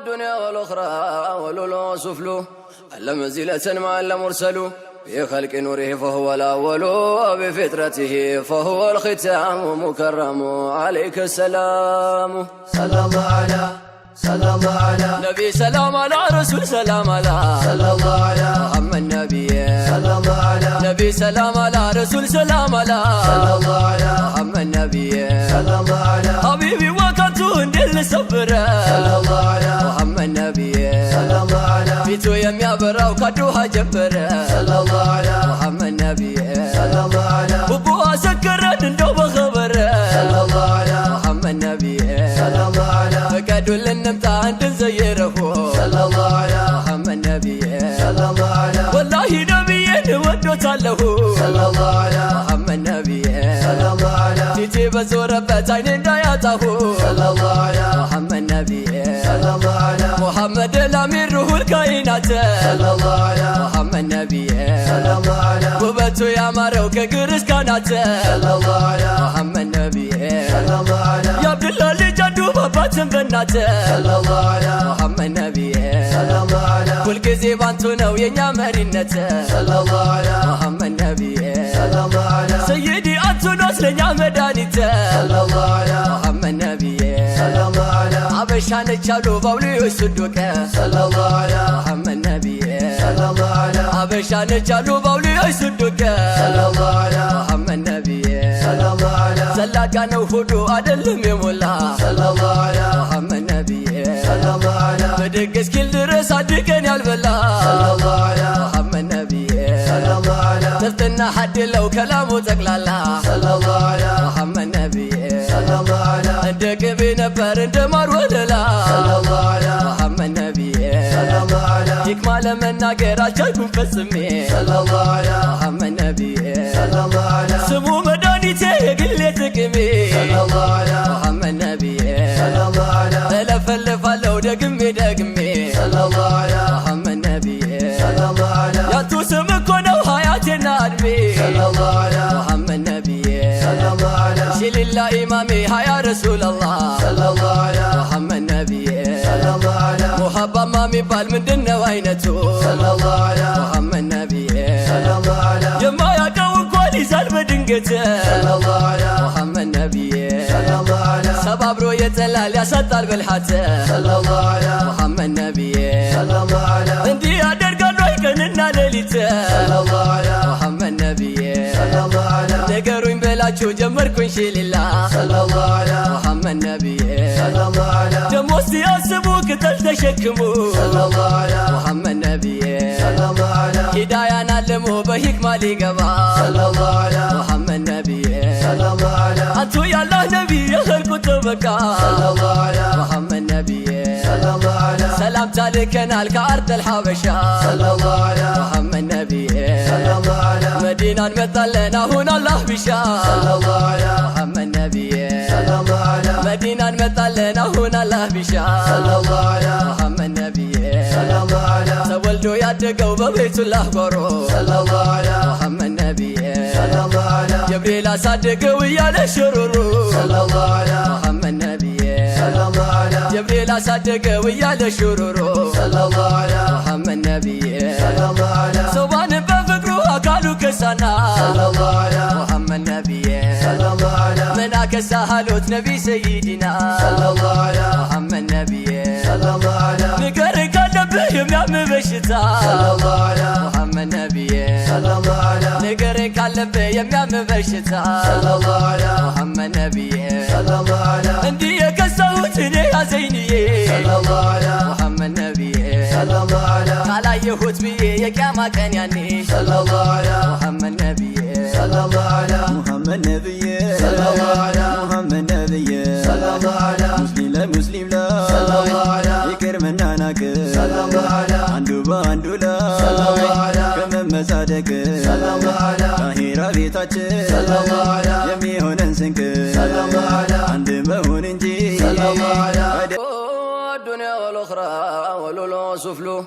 الدنيا والأخرى ولولو سفلو علم زيلة معلم مرسلو بخلق نوره فهو الأول وبفطرته فهو الختام مكرم عليك السلام. صلى الله على نبي سلام على رسول سلام على صلى الله على محمد نبي صلى الله على نبي سلام على رسول سلام على صلى الله على محمد نبي صلى الله على حبيبي وقتو اندل صبره صلى الله على محمد نبي صلى الله على ፊቱ የሚያበራው ከዱሃ ጀበረ صلى الله على محمد نبي صلى الله على ቡቡ አሰከረን እንደው በኸበረ صلى الله على محمد نبي صلى الله على ፈቀዱልን እንምጣ እንድንዘይረሁ صلى الله على محمد نبي صلى الله على ወላሂ ነቢዬን እወዶታለሁ صلى الله على محمد نبي صلى الله على ፊቴ በዞረበት አይኔ እንዳያጣሁ صلى الله على محمد نبي صلى الله على محمد الأمير روح الكائنات صلى الله على محمد نبي صلى الله على ውበቱ ያማረው ከግርስ ካናት صلى الله على محمد نبي صلى الله على የአብድላ ልጅ አንዱ በአባትን በናት صلى الله على محمد نبي صلى الله على ሁልጊዜ ባንቱ ነው የኛ መሪነት صلى الله على محمد نبي صلى الله على ሰይዲ አንቱ ነው ስለኛ መድኃኒት صلى الله على محمد نبي صلى الله على አበሻ ነች አሉ ባውሊዎች ስዱቀ صلى الله على محمد نبي صلى الله على አበሻ ነች አሉ ባውሊዎች ስዱቀ صلى الله على محمد نبي صلى الله على ዘላጋ ነው ሁሉ አይደለም የሞላ صلى الله على محمد نبي صلى الله على በድግስ ኪል ድረስ አድቀን ያልበላ صلى الله على محمد نبي صلى الله على ጥፍጥና ሐድለው ከላሙ ጠቅላላ صلى الله على محمد نبي صلى الله على እንደ ቅቤ ነበር እንደ ማር ወለላ صلى الله على محمد نبي صلى الله على ሂክማ ለመናገር አልቻልኩም ፈጽሜ صلى الله على محمد نبي صلى الله على ስሙ መድኃኒቴ የግሌ ጥቅሜ صلى الله على محمد نبي صلى الله على እለፈልፋለሁ ደግሜ ደግሜ صلى الله على محمد نبي صلى الله على ያንቱ ስም እኮ ነው ሀያቴና እድሜ صلى الله على محمد نبي صلى الله على ሽልላ ኢማሜ ሀያ ረሱል አላህ صلى الله على محمد نبي صلى الله على ሙሐባማ የሚባል ምንድነው አይነቱ صلى الله على محمد نبي صلى الله على የማያውቀው እንኳን ይዛል በድንገት صلى الله على محمد نبي صلى الله على ሰባብሮ የጠላል ያሳጣል ብልሃት صلى الله على محمد نبي صلى الله على እንዲህ ያደርጋሉ ቀንና ሌሊት صلى الله على محمد نبي صلى الله على ነገሩኝ በላችሁ ጀመርኩኝ ሽሊላ صلى الله على محمد نبي صلى الله على ደሞ ሲያስቡ ቅጠል ተሸክሙ صلى الله على محمد نبي صلى الله على ሂዳያን አልሞ በሂክማ ሊገባ صلى الله على محمد نبي صلى الله على አንቱ ያላህ ነቢ የኸልቁ ጥበቃ صلى الله على محمد نبي صلى الله على ሰላምታ ልከናል ከአርድ አልሐበሻ صلى الله على محمد نبي صلى الله على መዲናን መጣለን አሁን አላህ ቢሻ صلى الله على محمد نبي صلى الله على መዲናን መጣለን አሁን አላህ ቢሻ صلى الله على محمد نبي صلى الله على ተወልዶ ያደገው በቤቱላህ ጓሮ صلى الله على محمد نبي صلى الله على ጀብሪል አሳደገው እያለ ሽሩሩ صلى الله على محمد نبي صلى الله على ጀብሪል አሳደገው እያለ ሽሩሩ صلى الله على محمد نبي صلى الله على ሰባን በፍቅሩ አካሉ ከሳና صلى الله على محمد نبي صلى الله على ምን አከሳሃሎት ነቢ ሰይድና صلى الله على محمد نبي صلى الله على ንገር ካለብህ የሚያም በሽታ صلى الله على محمد نبي صلى الله على ንገር ካለብህ የሚያም በሽታ صلى الله على محمد نبي صلى الله على እንዲህ የከሳሁት እኔ ያዘይንዬ صلى الله على محمد نبي صلى الله على ካላየሁት ብዬ የቂያማ ቀን ያኔ صلى الله على محمد نبي صلى الله على محمد نبي صلى الله على محمد نبي صلى الله على مسلم لا مسلم لا صلى الله على يكرمنا ناك صلى الله على عنده باندو لا صلى الله على كم مسادك صلى الله على طاهرة بيتاች صلى الله على የሚሆነን ስንቅ صلى الله على አንድ መሆን እንጂ صلى الله على الدنيا والأخرى ولولو سفلو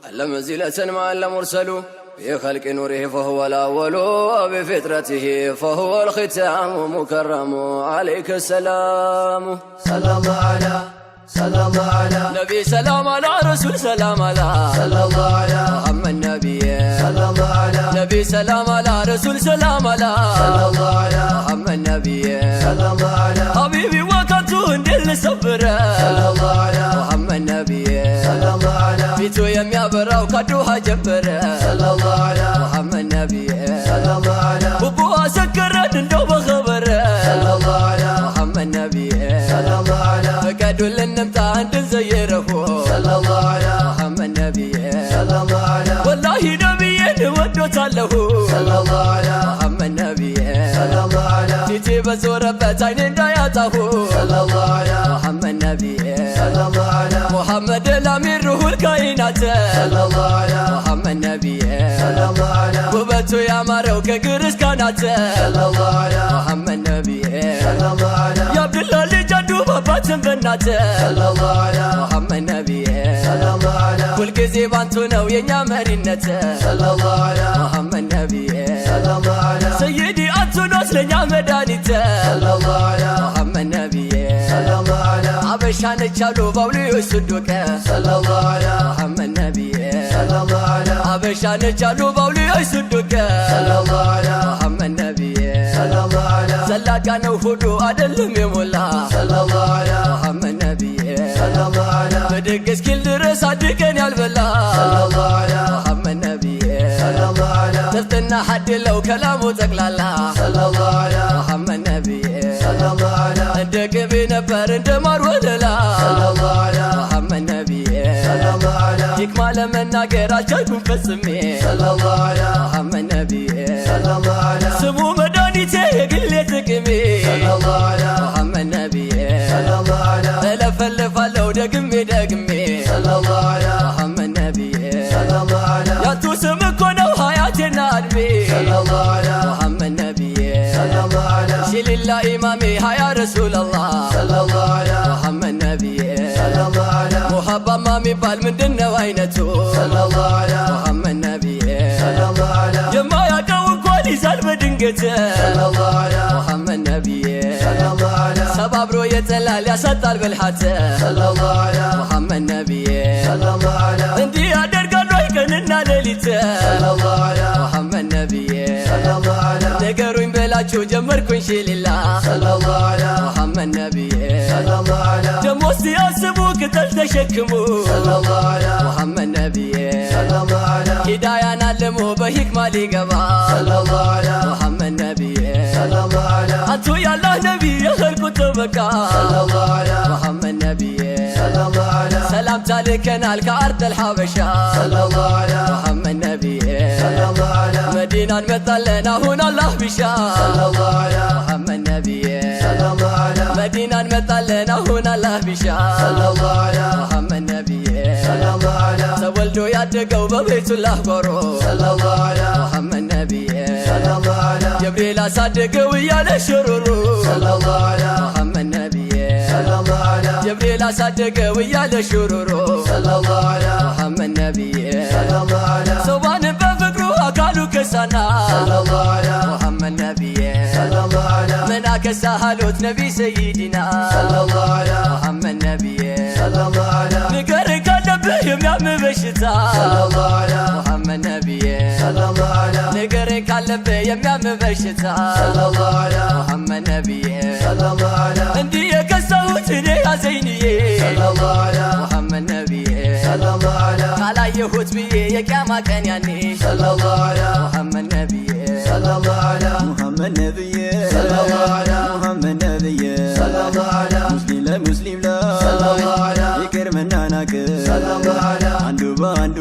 علم زيلة معلم مرسلو بخلق نوره فهو الأول وبفطرته فهو الختام مكرم عليك السلام. صلى الله على صلى الله على نبي سلام على رسول سلام على صلى الله على محمد نبي صلى الله على نبي سلام على رسول سلام على صلى الله على محمد نبي صلى الله على حبيبي وقتو اندل صبره صلى الله على محمد نبي صلى الله على ፊቱ የሚያበራው ከዱሃ ጀበረ صلى الله على محمد نبي صلى الله على ቡቡ አሰከረን እንደው በኸበረ صلى الله على محمد نبي صلى الله على ፈቀዱልን እንምጣ እንድንዘይረሁ صلى الله على محمد نبي صلى الله على ወላሂ ነቢዬን እወዶታለሁ صلى الله على محمد نبي صلى الله على ፊቴ በዞረበት አይኔ እንዳያጣሁ صلى الله على محمد نبي صلى الله على محمد الأمير روح الكائنات صلى الله على محمد نبي صلى الله على ውበቱ ያማረው ከግር እስከ አናት صلى الله على محمد نبي صلى الله على የአብድላ ልጅ አንዱ በአባትን በእናት صلى الله على محمد نبي صلى الله على ሁልጊዜ ባንቱ ነው የኛ መሪነት صلى الله على محمد نبي صلى الله على ሰይዲ አትኖስ ለኛ መድኃኒት صلى الله على محمد نبي صلى الله على አበሻ ነች አሉ ባውሊዮች ስዱቀ صلى الله على محمد نبي صلى الله على አበሻ ነች አሉ ባውሊዮች ስዱቀ صلى الله على محمد نبي صلى الله على ዘላቃ ነው ሆዱ አይደለም የሞላ صلى الله على محمد نبي صلى الله على በድግስ ኪል ድረስ አድቀን ያልበላ صلى الله على محمد نبي صلى الله على ጥፍጥና ሐድለው ከላሙ ጠቅላላ صلى الله على محمد نبي صلى الله على እንደ ቅቤ ነበር እንደ ማር ወለላ صلى الله على محمد نبي صلى الله على ሂክማ ለመናገር አልቻልኩም ፈጽሜ صلى الله على محمد نبي صلى الله على ስሙ መድኃኒቴ የግሌ ጥቅሜ صلى الله على محمد نبي صلى الله على እለፈልፋለሁ ደግሜ ደግሜ صلى الله على محمد نبي صلى الله على ያንቱ ስም እኮ ነው ሀያቴና እድሜ صلى الله على محمد نبي صلى الله على ሽልላ ኢማሜ ሀያ ረሱል አላህ صلى الله على محمد نبي صلى الله على ሙሐባማ የሚባል ምንድነው አይነቱ صلى الله على محمد نبي صلى الله على የማያውቀው እንኳን ይዛል በድንገት صلى الله على محمد نبي صلى الله على ሰባብሮ የጠላል ያሰጣል ብልሃት صلى الله على محمد نبي صلى الله على እንዲህ ያደርጋሉ ቀንና ሌሊት صلى الله على محمد نبي صلى الله على ነገሩኝ በላችሁ ጀመርኩኝ ሽሊላ صلى الله على محمد نبي صلى الله على ደሞ ሲያስቡ ቅጠል ተሸክሙ صلى الله على محمد نبي صلى الله على ሂዳያን አልሞ በሂክማ ሊገባ صلى الله على محمد نبي صلى الله على አንቱ ያላህ ነቢ የኸልቁ ጠበቃ صلى الله على محمد نبي صلى الله على ሰላምታ ልከናል ከአርድ አልሐበሻ صلى الله على محمد نبي صلى الله على መዲናን መጣለን አሁን አላህ ቢሻ صلى الله على محمد نبي صلى الله على መዲናን መጣለን አሁን አላህ ቢሻ صلى الله على محمد نبي صلى الله على ተወልዶ ያደገው በቤቱላህ ጓሮ صلى الله على محمد نبي صلى الله على ጀብሪል አሳደገው እያለ ሽሩሩ صلى الله على محمد نبي صلى الله على ጀብሪል አሳደገው እያለ ሽሩሩ صلى الله على محمد نبي صلى الله على ሰባን በፍቅሩ አካሉ ከሳና صلى الله على محمد نبي صلى الله على ምን አከሳሃሎት ነቢ ሰይድና صلى الله على محمد نبي صلى الله على ንገር ካለብህ የሚያም በሽታ صلى الله على محمد نبي صلى الله على ንገር ካለብህ የሚያም በሽታ صلى الله على محمد نبي صلى الله على እንዲህ የከሳሁት እኔ ያዘይንዬ صلى الله على محمد نبي صلى الله على ካላየሁት ብዬ የቂያማ ቀን ያኔ صلى الله على محمد نبي صلى الله على محمد نبي صلى الله على محمد نبي صلى الله على ሙስሊም ለሙስሊም ላ صلى الله على ይቅር መናናቅ صلى الله على አንዱ በአንዱ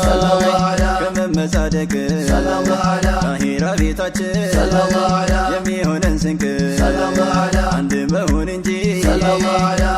صلى الله على ከመመጻደቅ صلى الله على አኺራ ቤታችን صلى الله على የሚሆነን ስንቅ صلى الله على አንድ መሆን እንጂ صلى الله على